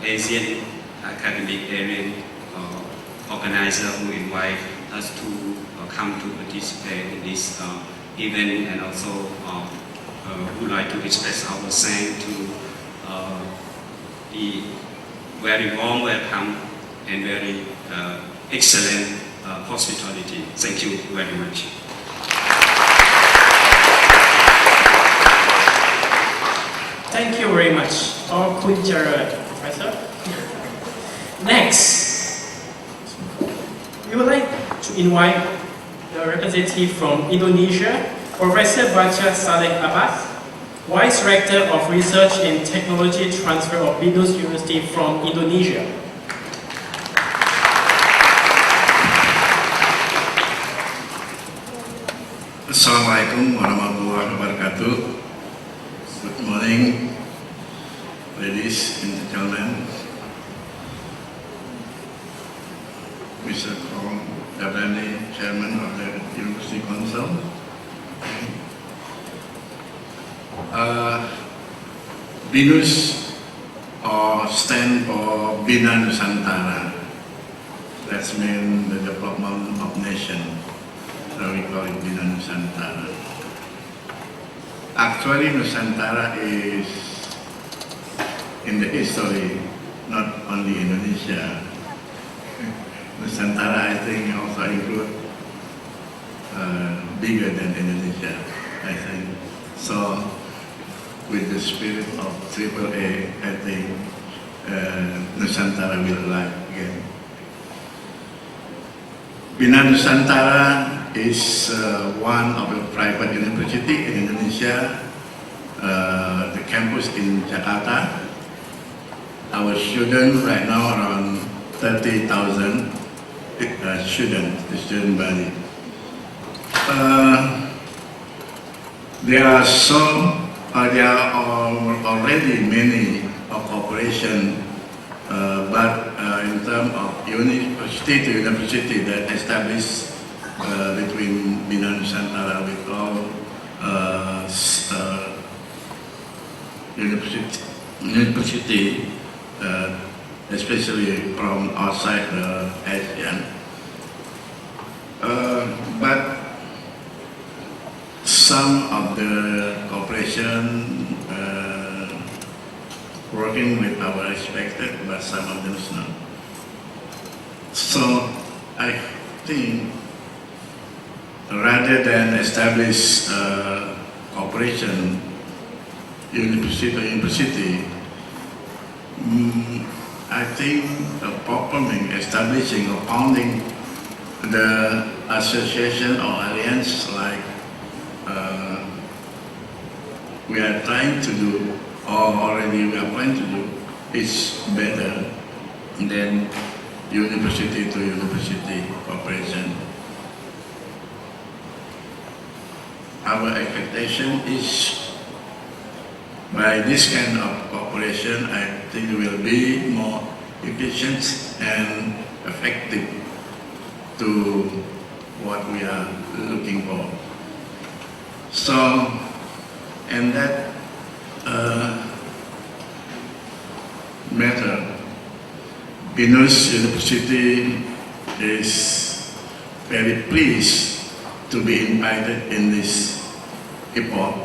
Asian academic area organizer who invite us to come to participate in this event, and also would like to express our thanks to the very warm welcome and very excellent hospitality. Thank you very much. Thank you very much, Kun Jared, Professor. Next, we would like to invite the representative from Indonesia, Professor Bacha Saleh Abbas, Vice Rector of Research and Technology Transfer of BINUS University from Indonesia. Assalamualaikum warahmatullahi wabarakatuh. Good morning, ladies and gentlemen. Mr. Kong Dabrani, Chairman of the University Council. BINUS stand for Bina Nusantara. That means the development of nation. So we call it Bina Nusantara. Actually, Nusantara is in the history, not only Indonesia. Nusantara, I think, also include bigger than Indonesia, I think. So, with the spirit of AAA, I think Nusantara will alive again. Bina Nusantara is one of the private university in Indonesia, the campus in Jakarta. Our students right now around 30,000 students, the student body. There are already many cooperation, but in terms of university to university that established between Bina Nusantara with all university, especially from outside ASEAN. But some of the cooperation working with our expected, but some of them is not. So I think rather than establish cooperation university to university, I think performing, establishing or founding the association or alliance like we are trying to do, or already we are planning to do, is better than university to university cooperation. Our expectation is by this kind of cooperation, I think it will be more efficient and effective to what we are looking for. So, and that matter, BINUS University is very pleased to be invited in this epoch.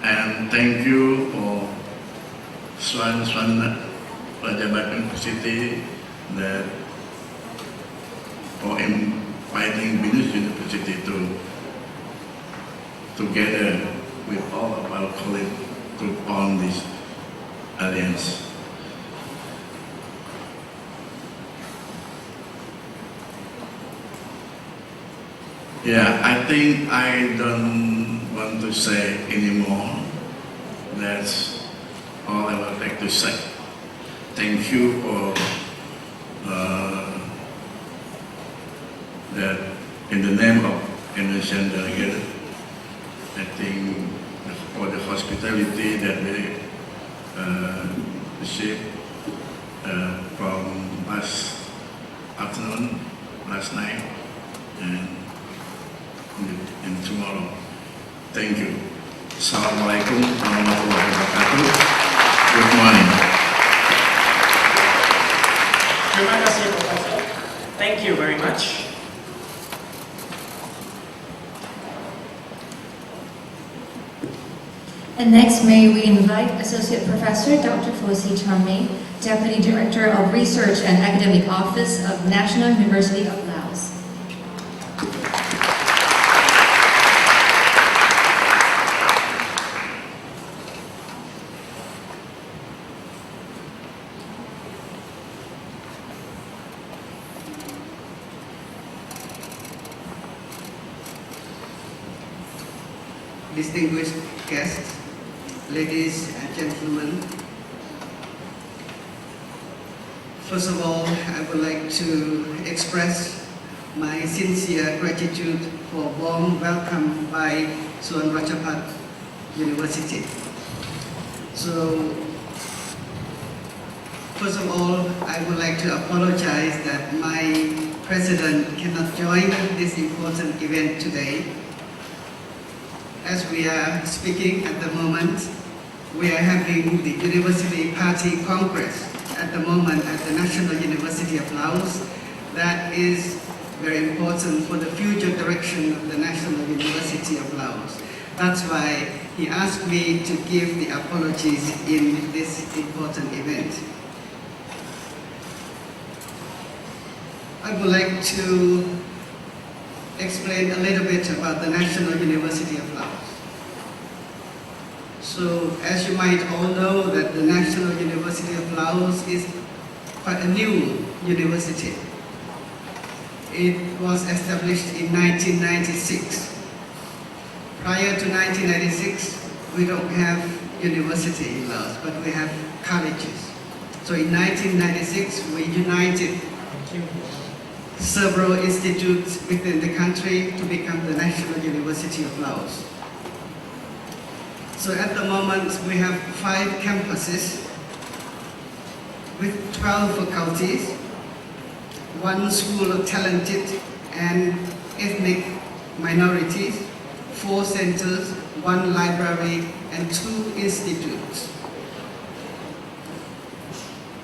And thank you for Swan Pejabat University that for inviting BINUS University to together with all of our colleagues to form this alliance. Yeah, I think I don't want to say anymore. That's all I would like to say. Thank you for that in the name of Indonesian delegate. I think for the hospitality that they received from last afternoon, last night, and tomorrow. Thank you. Assalamualaikum warahmatullahi wabarakatuh. Good morning. And next, may we invite Associate Professor Dr. Fosi Chamay, Deputy Director of Research and Academic Office of National University of Laos. Distinguished guests, ladies and gentlemen. First of all, I would like to express my sincere gratitude for warm welcome by Suan Ratchapat University. So, first of all, I would like to apologize that my president cannot join this important event today. As we are speaking at the moment, we are having the University Party Congress at the moment at the National University of Laos. That is very important for the future direction of the National University of Laos. That's why he asked me to give the apologies in this important event. I would like to explain a little bit about the National University of Laos. So, as you might all know, that the National University of Laos is quite a new university. It was established in 1996. Prior to 1996, we don't have university in Laos, but we have colleges. So in 1996, we united several institutes within the country to become the National University of Laos. So at the moment, we have 5 campuses with 12 faculties, 1 school of talented and ethnic minorities, 4 centers, 1 library, and 2 institutes.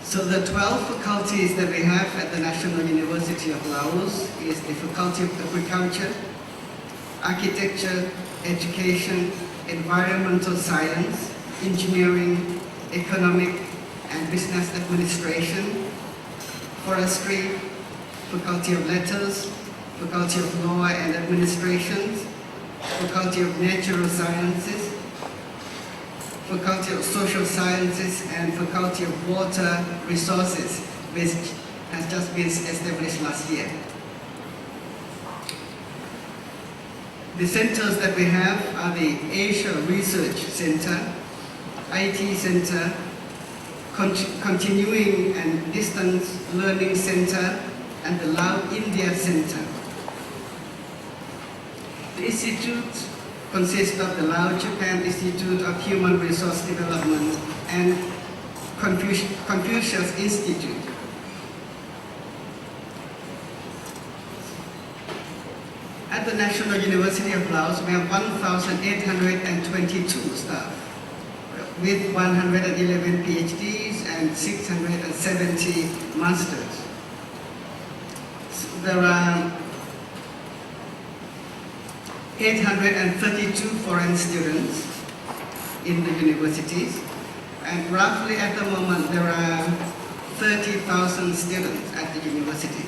So the 12 faculties that we have at the National University of Laos is the Faculty of Agriculture, Architecture, Education, Environmental Science, Engineering, Economic and Business Administration, Forestry, Faculty of Letters, Faculty of Law and Administration, Faculty of Natural Sciences, Faculty of Social Sciences, and Faculty of Water Resources, which has just been established last year. The centers that we have are the Asia Research Center, IT Center, Continuing and Distance Learning Center, and the Lao India Center. The institutes consist of the Lao Japan Institute of Human Resource Development and Confucius Institute. At the National University of Laos, we have 1,822 staff with 111 PhDs and 670 masters. So there are 832 foreign students in the universities, and roughly at the moment there are 30,000 students at the university.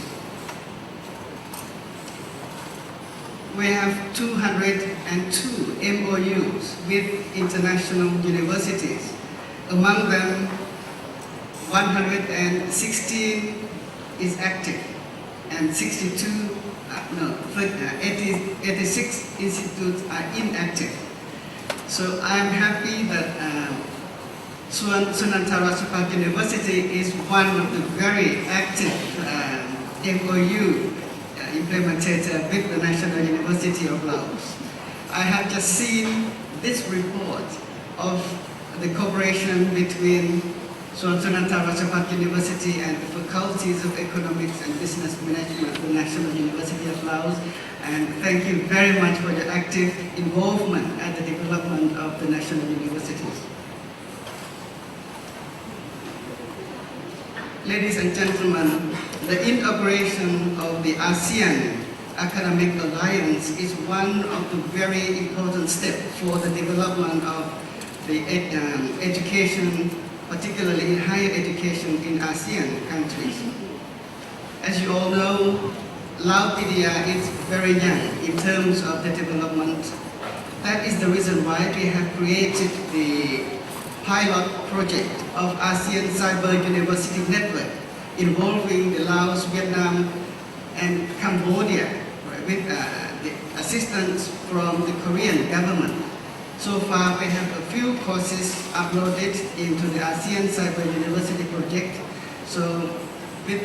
We have 202 MOUs with international universities. Among them, 116 is active and 86 institutes are inactive. So I'm happy that Sunanta Ratchapat University is one of the very active MOU implemented with the National University of Laos. I have just seen this report of the cooperation between Sunanta Ratchapat University and the faculties of Economics and Business Management of the National University of Laos, and thank you very much for your active involvement at the development of the national universities. Ladies and gentlemen, the inauguration of the ASEAN Academic Alliance is one of the very important steps for the development of the education, particularly in higher education in ASEAN countries. As you all know, Laopedia is very young in terms of the development. That is the reason why we have created the pilot project of ASEAN Cyber University Network involving the Laos, Vietnam, and Cambodia, right, with the assistance from the Korean government. So far, we have a few courses uploaded into the ASEAN Cyber University project. So, with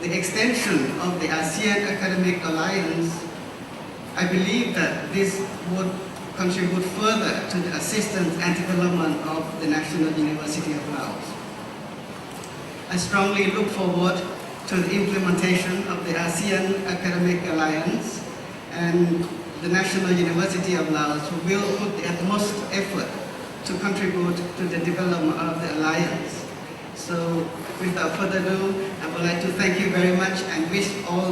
the extension of the ASEAN Academic Alliance, I believe that this would contribute further to the assistance and development of the National University of Laos. I strongly look forward to the implementation of the ASEAN Academic Alliance, and the National University of Laos will put the utmost effort to contribute to the development of the alliance. So without further ado, I would like to thank you very much and wish all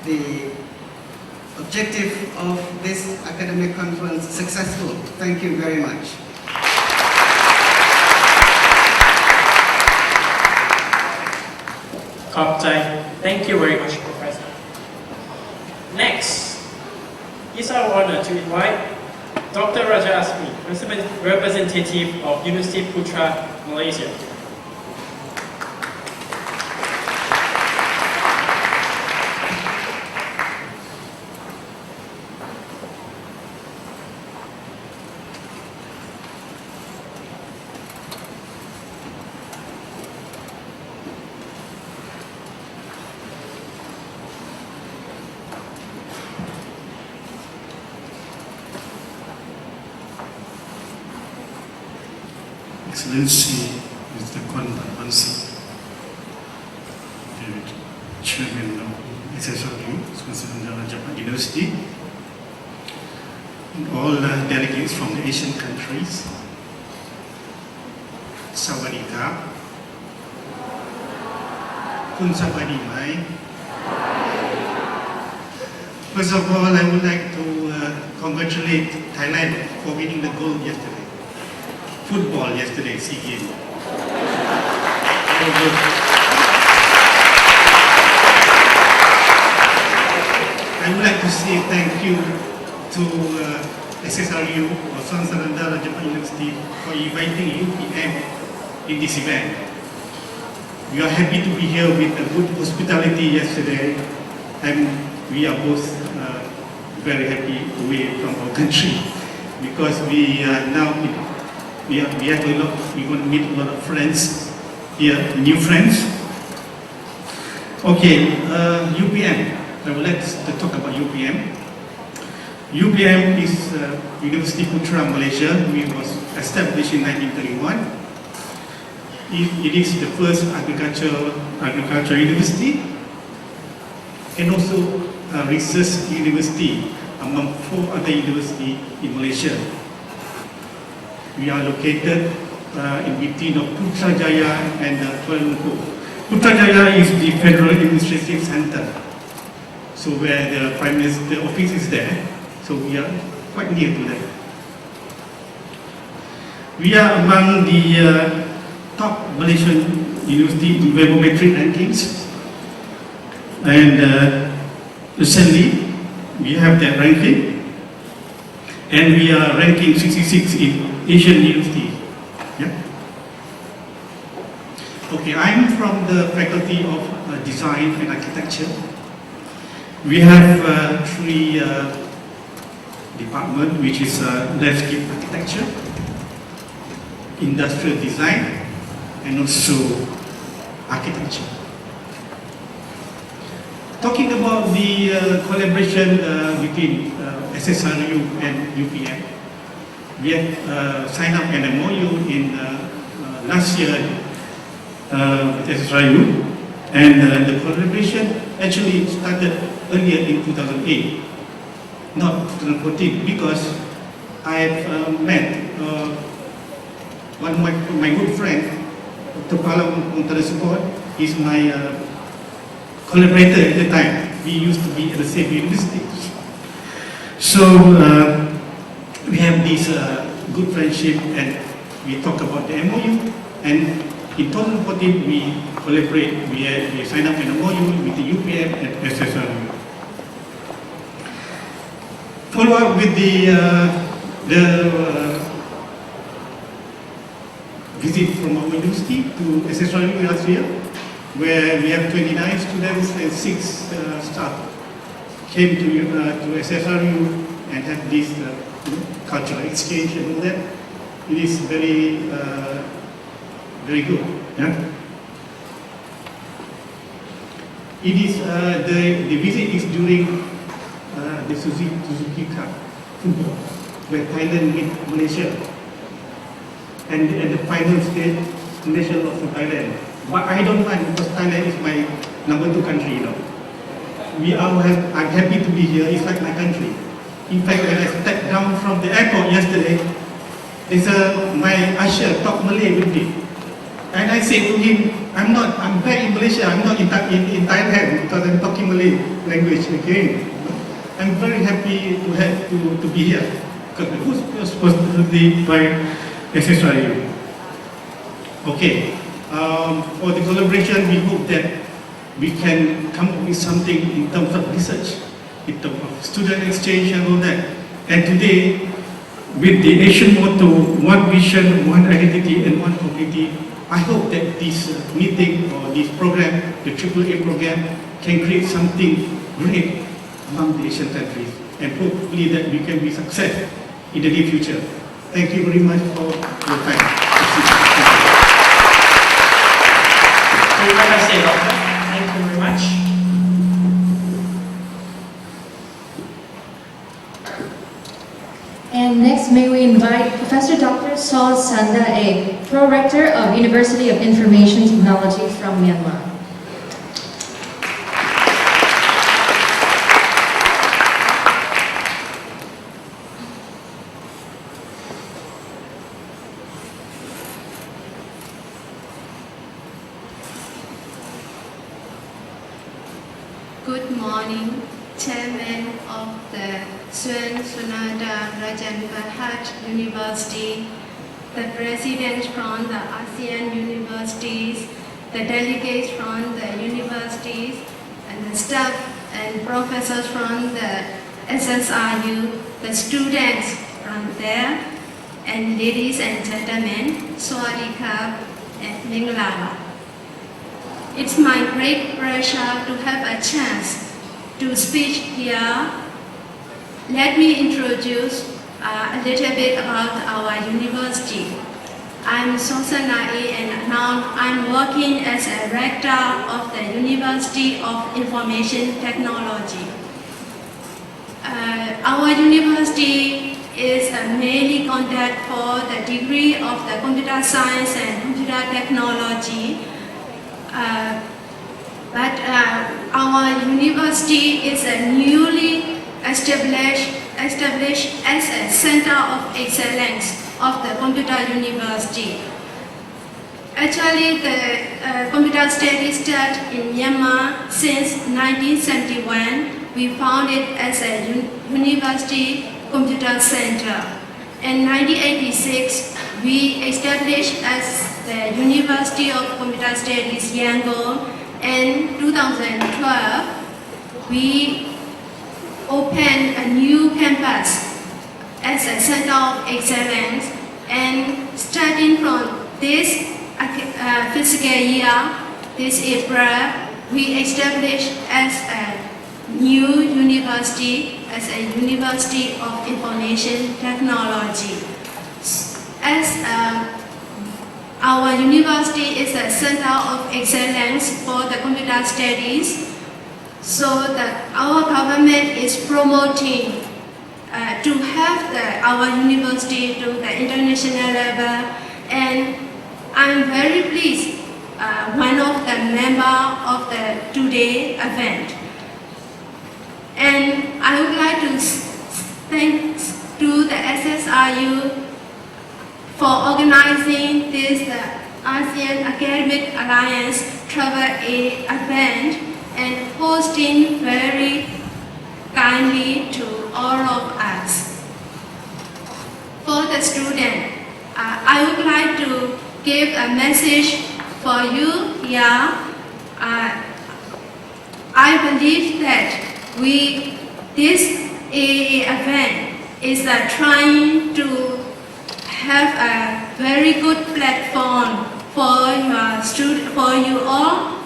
the objective of this academic conference successful. Thank you very much. Thank you very much, Professor. Next, it's our honor to invite Dr. Raja Asmi, representative of University Putra, Malaysia. Excellency, Mr. Kwan Bansi, the Chairman of SSRU, Japan University, and all delegates from the Asian countries, Sawadika, Kun Sabadi Mai. First of all, I would like to congratulate Thailand for winning the gold yesterday. Football yesterday, SEA Games. So good. I would like to say thank you to SSRU or Sansanandara Japan University for inviting UPM in this event. We are happy to be here with a good hospitality yesterday, and we are both very happy away from our country because we now we have a lot. We're going to meet a lot of friends here, new friends. Okay, UPM. I would like to talk about UPM. UPM is University Putra, Malaysia. It was established in 1931. It is the first agricultural university and also a research university among 4 other universities in Malaysia. We are located in between of Putrajaya and Kuala Lumpur. Putrajaya is the Federal Administrative Center, so where the Prime Minister's office is there, so we are quite near to that. We are among the top Malaysian university in Webometric rankings, and recently we have that ranking, and we are ranking 66 in Asian University. Yeah. Okay, I'm from the Faculty of Design and Architecture. We have 3 departments, which is landscape architecture, industrial design, and also architecture. Talking about the collaboration between SSRU and UPM, we have signed up an MOU in last year with SSRU, and the collaboration actually started earlier in 2008, not 2014, because I have met one of my good friend, Dr. Palang Untarasuport. He's my collaborator at the time. We used to be at the same university. So we have this good friendship, and we talk about the MOU, and in 2014 we collaborate, we sign up an MOU with the UPM and SSRU. Follow up with the visit from our university to SSRU last year, where we have 29 students and 6 staff came to SSRU and had this cultural exchange and all that. It is very good. Yeah? It is the visit is during the Suzuki Cup football, where Thailand meet Malaysia, and the final stage nation of Thailand. But I don't mind because Thailand is my number 2 country. I'm happy to be here. It's like my country. In fact, when I stepped down from the airport yesterday, my usher talked Malay with me. And I said to him, I'm back in Malaysia, I'm not in Thailand because I'm talking Malay language again. I'm very happy to be here because the food was supposed to be by SSRU. Okay, for the collaboration, we hope that we can come up with something in terms of research, in terms of student exchange and all that. And today, with the Asian motto, one vision, one identity, and one community, I hope that this meeting or this program, the AAA program, can create something great among the Asian countries, and hopefully that we can be success in the near future. Thank you very much for your time. Terima kasih, Doctor. Thank you very much. And next, may we invite Professor Dr. Sol Sanda A, Pro-Rector of University of Information Technology from Myanmar. Good morning, Chairman of the Swan Sunanda Rajan Berhad University, the President from the ASEAN universities, the delegates from the universities, and the staff and professors from the SSRU, the students from there, and ladies and gentlemen, Sawadee Krap and Mingala. It's my great pleasure to have a chance to speak here. Let me introduce a little bit about our university. I'm Sosana A, and now I'm working as a rector of the University of Information Technology. Our university is mainly conduct for the degree of the computer science and computer technology. But our university is a newly established as a center of excellence of the computer university. Actually, the computer studies started in Myanmar since 1971. We founded as a university computer center. In 1986, we established as the University of Computer Studies Yangon. In 2012, we opened a new campus as a center of excellence, and starting from this fiscal year, this April, we established as a new university, as a University of Information Technology. As our university is a center of excellence for the computer studies, so that our government is promoting to have our university to the international level, and I'm very pleased one of the members of the today event. And I would like to thank to the SSRU for organizing this ASEAN Academic Alliance Travel event and hosting very kindly to all of us. For for the student. I would like to give a message for you here. I believe that this event is trying to have a very good platform for you all,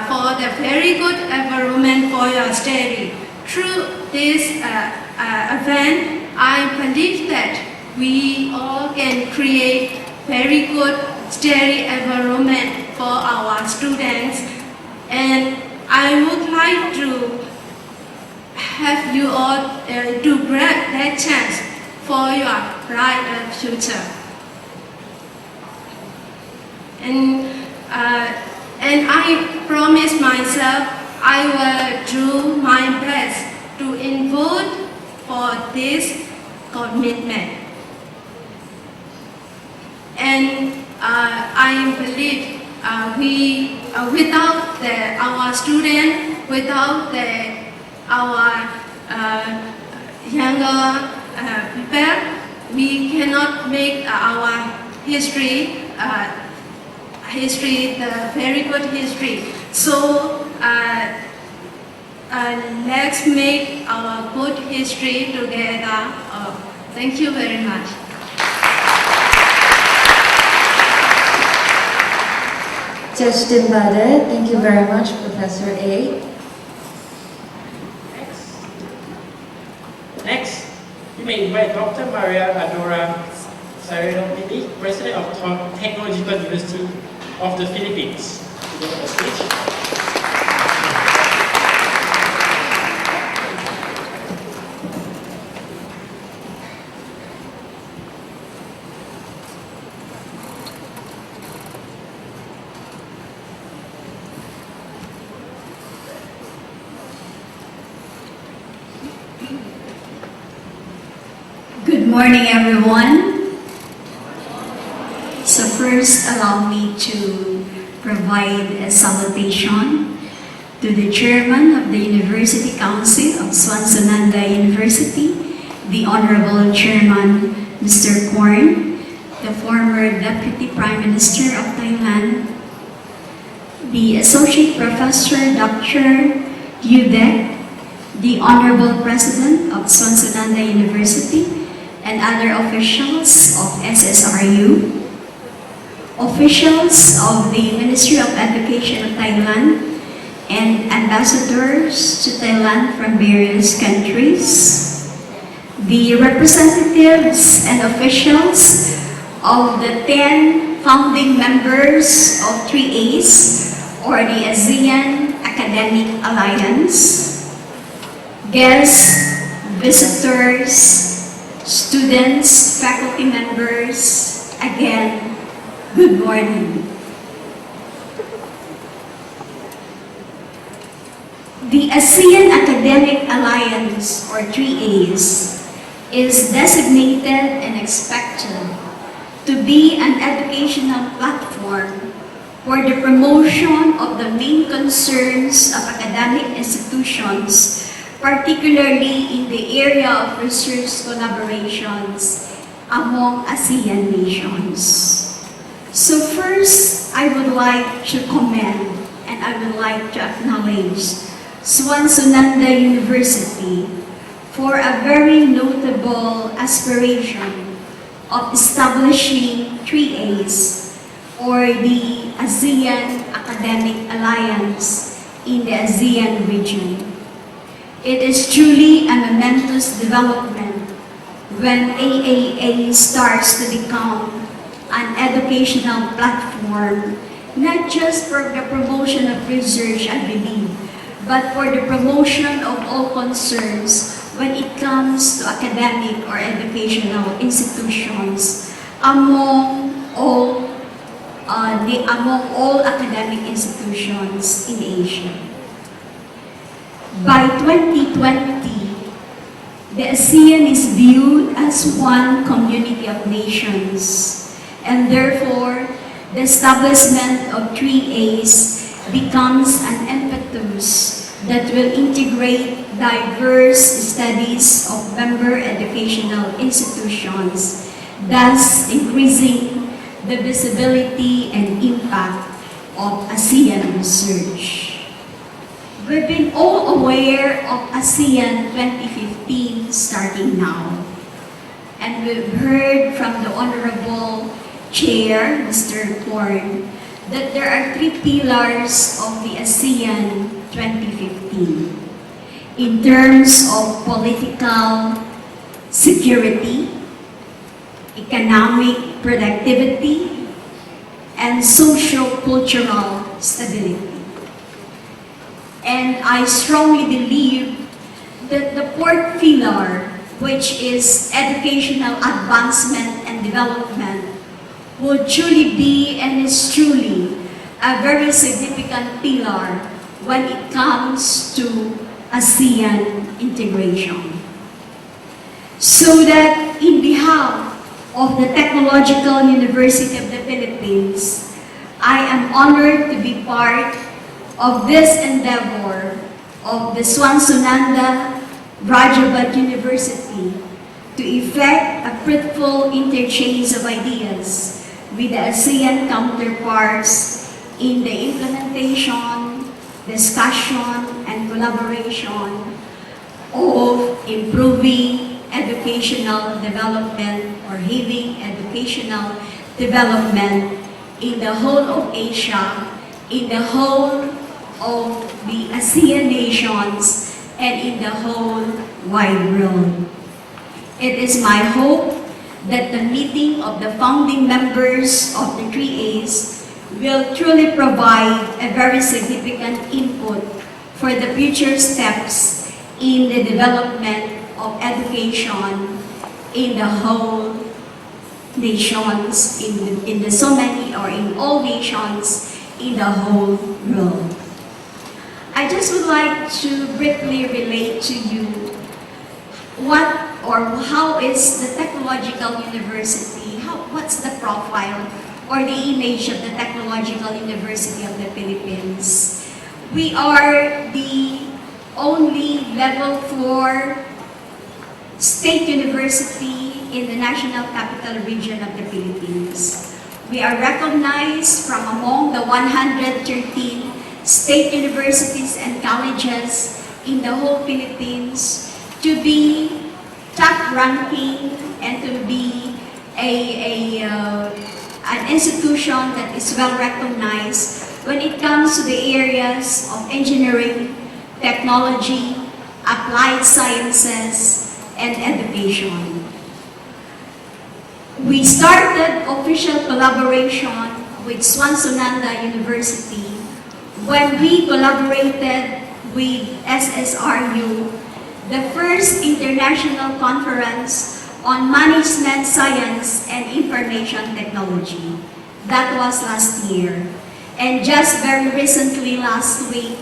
for the very good environment for your study. Through this event, I believe that we all can create very good study environment for our students, and I would like to have you all to grab that chance for your brighter future. And I promise myself I will do my best to involve for this commitment. And I believe without our students, without our younger people, we cannot make our history the very good history. So let's make our good history together. Thank you very much. Judge Dimbada, thank you very much, Professor A. Next, you may invite Dr. Maria Adora Sarinopini, President of Technological University of the Philippines, to go to the stage. Good morning, everyone. So first, allow me to provide a salutation to the Chairman of the University Council of Swansonanda University, the Honorable Chairman, Mr. Korn, the former Deputy Prime Minister of Thailand, the Associate Professor, Dr. Yudek, the Honorable President of Swansonanda University, and other officials of SSRU, officials of the Ministry of Education of Thailand, and ambassadors to Thailand from various countries, the representatives and officials of the 10 founding members of 3As, or the ASEAN Academic Alliance, guests, visitors, students, faculty members, again, good morning. The ASEAN Academic Alliance, or 3As, is designated and expected to be an educational platform for the promotion of the main concerns of academic institutions, particularly in the area of research collaborations among ASEAN nations. So first, I would like to commend and I would like to acknowledge Swansonanda University for a very notable aspiration of establishing 3As, or the ASEAN Academic Alliance in the ASEAN region. It is truly a momentous development when AAA starts to become an educational platform, not just for the promotion of research, I believe, but for the promotion of all concerns when it comes to academic or educational institutions among all academic institutions in Asia. By 2020, the ASEAN is viewed as one community of nations, and therefore, the establishment of 3As becomes an impetus that will integrate diverse studies of member educational institutions thus increasing the visibility and impact of ASEAN research. We've been all aware of ASEAN 2015 starting now, and we've heard from the Honorable Chair, Mr. Korn, that there are 3 pillars of the ASEAN 2015 in terms of political security, economic productivity, and socio-cultural stability. And I strongly believe that the 4th pillar, which is educational advancement and development, would truly be and is truly a very significant pillar when it comes to ASEAN integration. So that in behalf of the Technological University of the Philippines, I am honored to be part of this endeavor of the Swansunanda Rajabat University to effect a fruitful interchange of ideas with the ASEAN counterparts in the implementation, discussion, and collaboration of improving educational development or having educational development in the whole of Asia, in the whole of the ASEAN nations, and in the whole wide world. It is my hope that the meeting of the founding members of the 3As will truly provide a very significant input for the future steps in the development of education in the whole nations, in the so many or in all nations in the whole world. I just would like to briefly relate to you what or how is the Technological University, what's the profile or the image of the Technological University of the Philippines. We are the only level 4 state university in the National Capital Region of the Philippines. We are recognized from among the 113 state universities and colleges in the whole Philippines to be top ranking and to be an institution that is well recognized when it comes to the areas of engineering, technology, applied sciences, and education. We started official collaboration with Swansunanda University when we collaborated with SSRU, the first international conference on management science and information technology. That was last year. And just very recently, last week,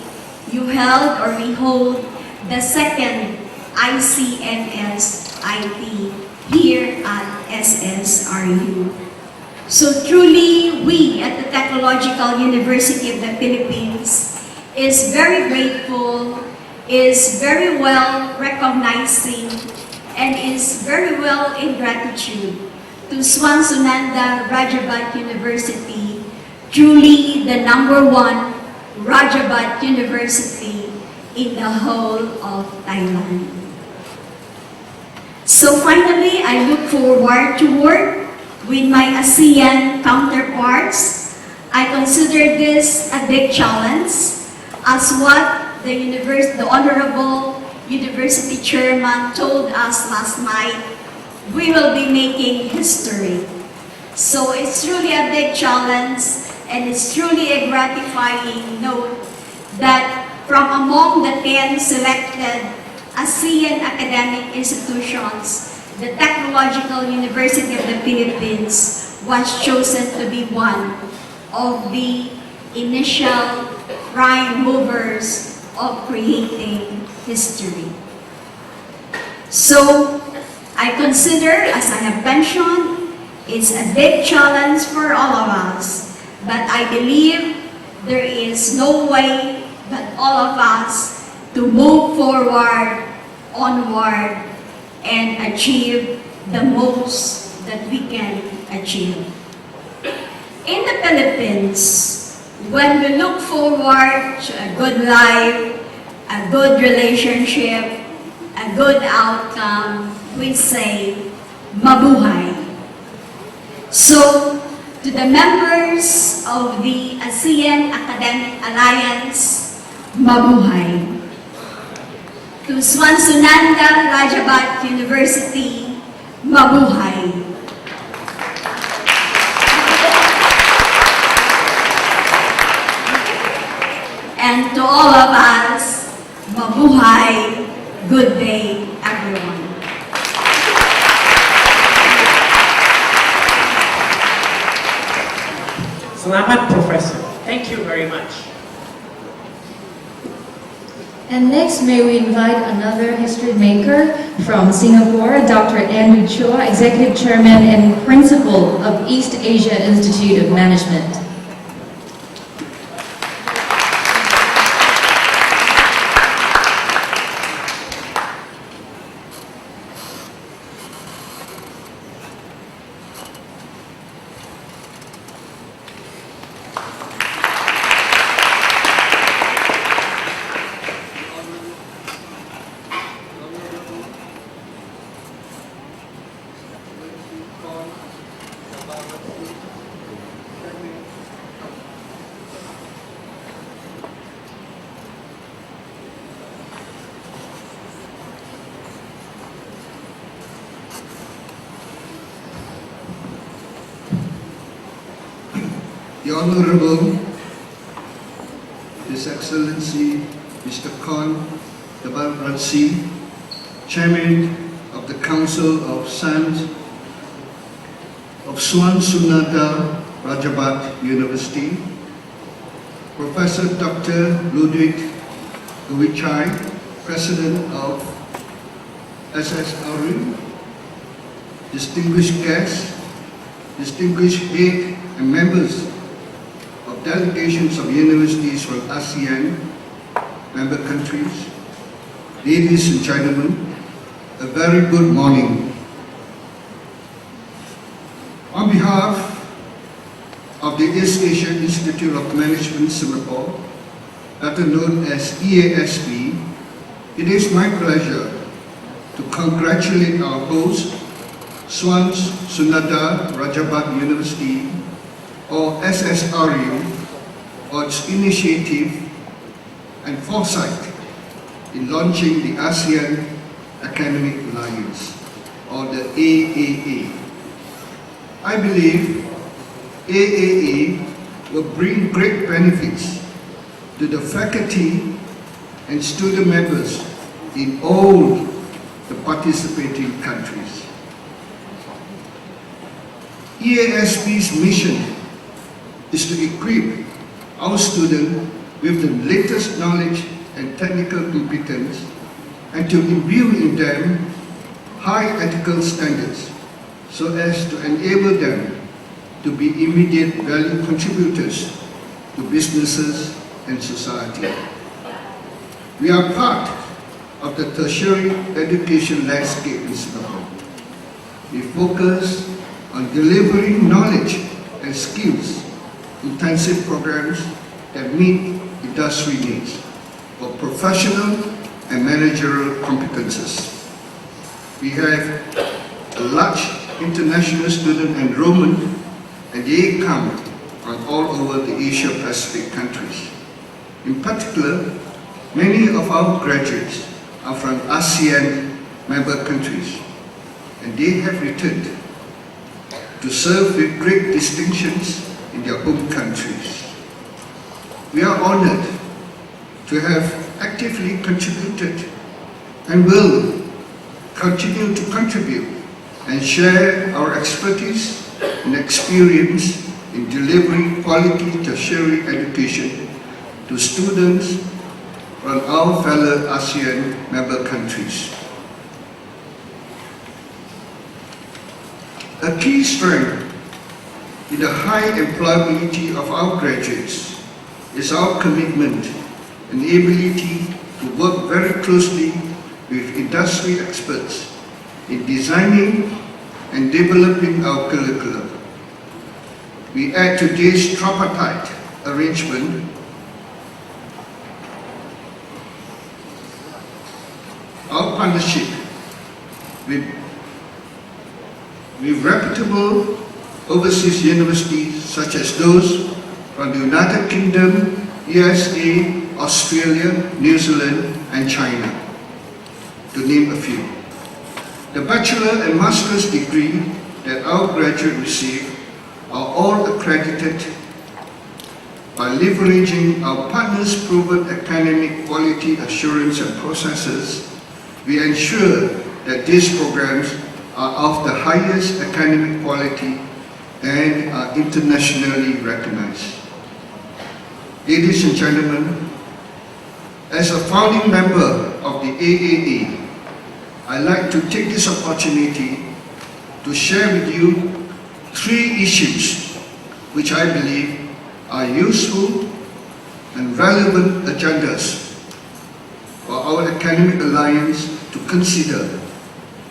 you held or we hold the second ICMS IT here at SSRU. So truly, we at the Technological University of the Philippines is very grateful, is very well recognizing, and is very well in gratitude to Swansunanda Rajabat University, truly the #1 Rajabat University in the whole of Thailand. So finally, I look forward to work with my ASEAN counterparts. I consider this a big challenge, as what the Honorable University Chairman told us last night. We will be making history. So it's truly a big challenge, and it's truly a gratifying note that from among the 10 selected ASEAN academic institutions, the Technological University of the Philippines was chosen to be one of the initial prime movers of creating history. So, I consider, as I have mentioned, it's a big challenge for all of us, but I believe there is no way but all of us to move forward, onward, and achieve the most that we can achieve. In the Philippines, when we look forward to a good life, a good relationship, a good outcome, we say, mabuhay. So, to the members of the ASEAN Academic Alliance, mabuhay. To Swansunanda Rajabat University, mabuhay. And to all of us, mabuhay, good day, everyone. Salamat, Professor. Thank you very much. And next, may we invite another history maker from Singapore, Dr. Andrew Chua, Executive Chairman and Principal of East Asia Institute of Management. The Honorable His Excellency Mr. Khan Dabal Ransi, Chairman of the Council of Sons of Swansunanda Rajabat University, Professor Dr. Ludwig Guichai, President of SSRU, distinguished guests, distinguished head and members of delegations of universities from ASEAN member countries, ladies and gentlemen, a very good morning. On behalf of the East Asia Institute of Management Singapore, better known as EASP, it is my pleasure to congratulate our host, Swansunanda Rajabat University, or SSRU, for its initiative and foresight in launching the ASEAN Academic Alliance, or the AAA. I believe AAA will bring great benefits to the faculty and student members in all the participating countries. EASP's mission is to equip our students with the latest knowledge and technical competence and to imbue in them high ethical standards so as to enable them to be immediate value contributors to businesses and society. We are part of the tertiary education landscape in Singapore. We focus on delivering knowledge and skills intensive programs that meet industry needs for professional and managerial competences. We have a large international student enrollment, and they come from all over the Asia-Pacific countries. In particular, many of our graduates are from ASEAN member countries, and they have returned to serve with great distinctions in their home countries. We are honored to have actively contributed and will continue to contribute and share our expertise and experience in delivering quality tertiary education to students from our fellow ASEAN member countries. A key strength in the high employability of our graduates is our commitment and ability to work very closely with industry experts in designing and developing our curriculum. We add to this tripartite arrangement our partnership with reputable overseas universities such as those from the United Kingdom, USA, Australia, New Zealand, and China, to name a few. The bachelor and master's degree that our graduates receive are all accredited. By leveraging our partners' proven academic quality assurance and processes, we ensure that these programs are of the highest academic quality and are internationally recognized. Ladies and gentlemen, as a founding member of the AAA, I'd like to take this opportunity to share with you 3 issues which I believe are useful and relevant agendas for our academic alliance to consider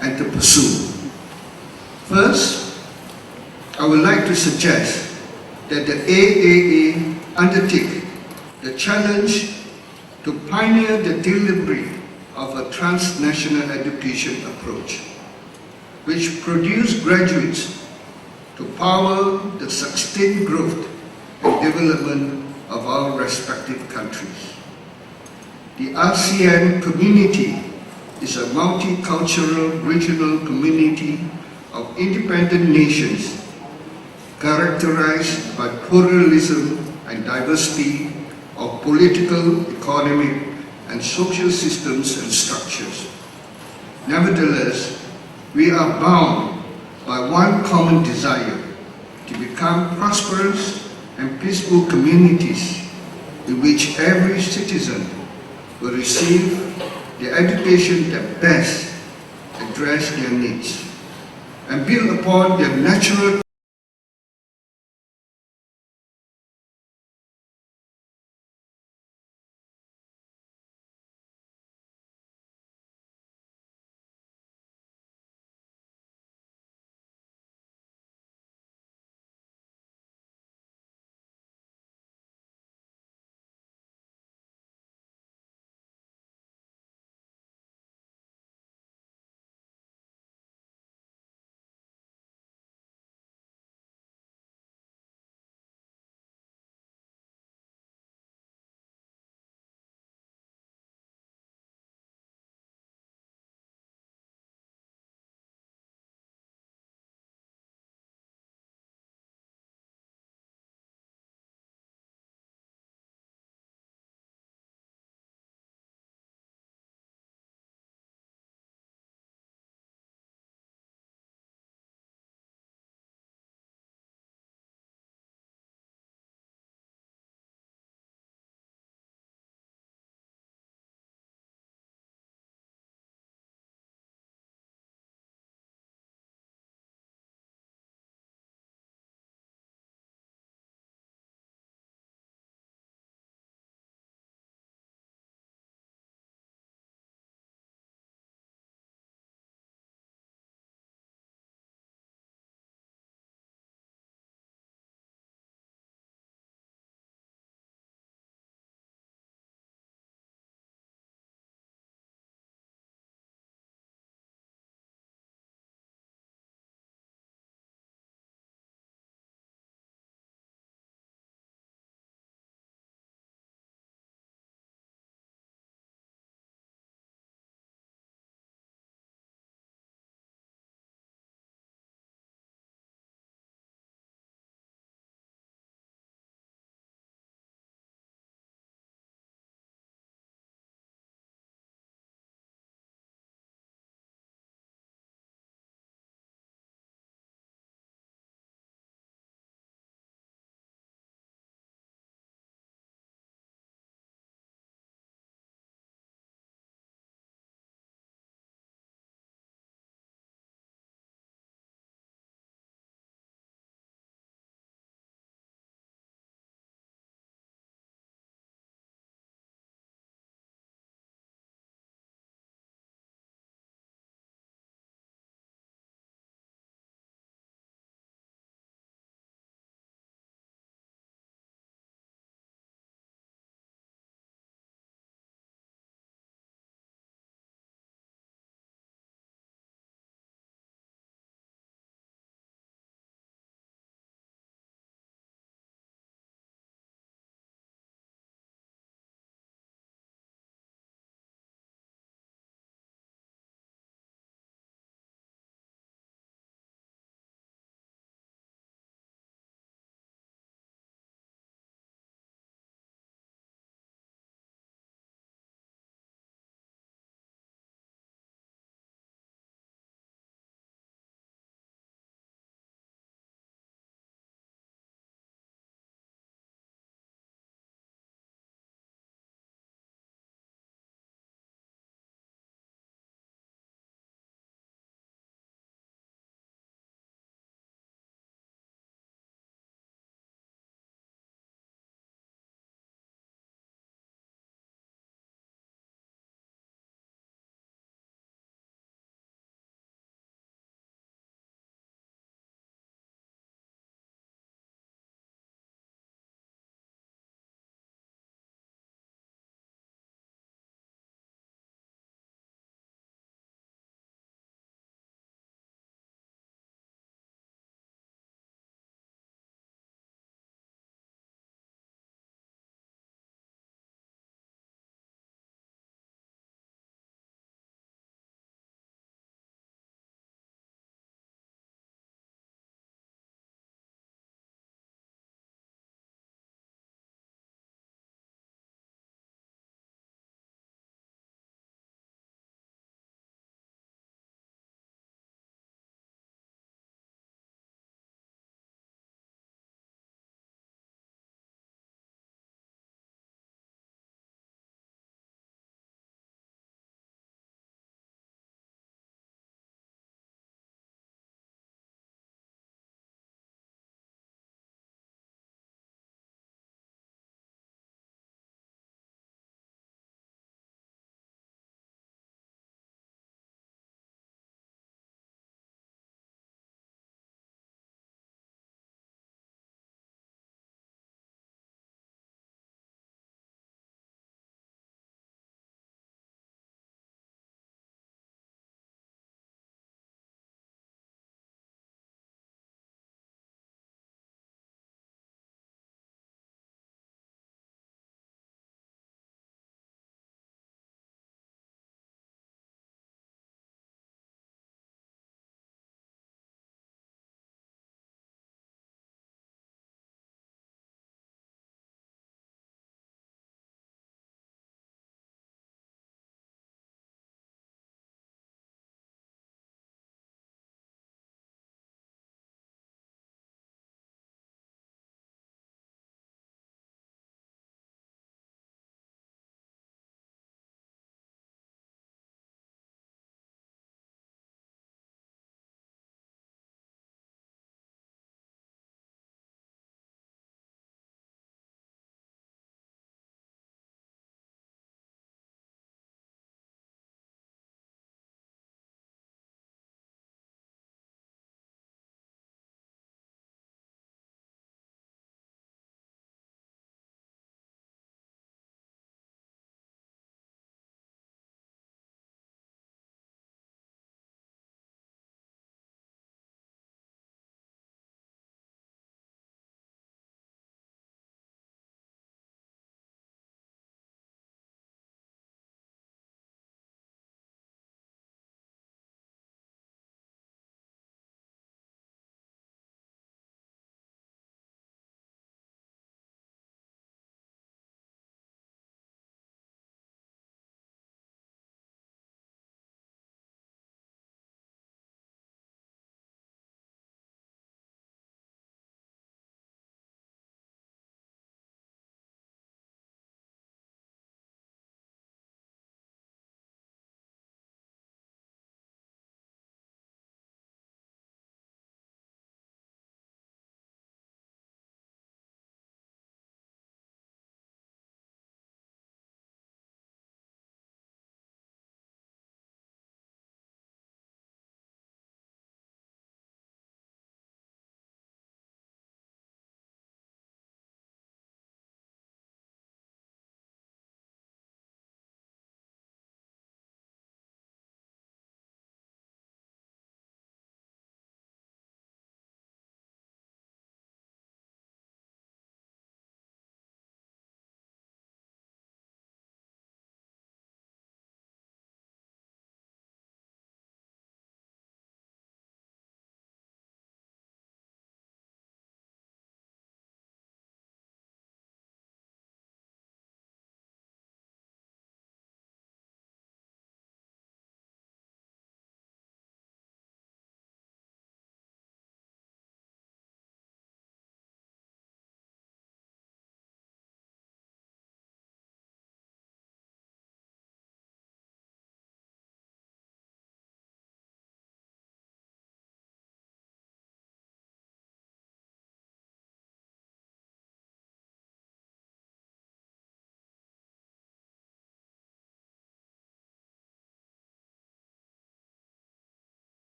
and to pursue. First, I would like to suggest that the AAA undertake the challenge to pioneer the delivery of a transnational education approach, which produce graduates to power the sustained growth and development of our respective countries. The ASEAN community is a multicultural regional community of independent nations characterized by pluralism and diversity of political, economic, and social systems and structures. Nevertheless, we are bound by one common desire to become prosperous and peaceful communities in which every citizen will receive the education that best address their needs and build upon their natural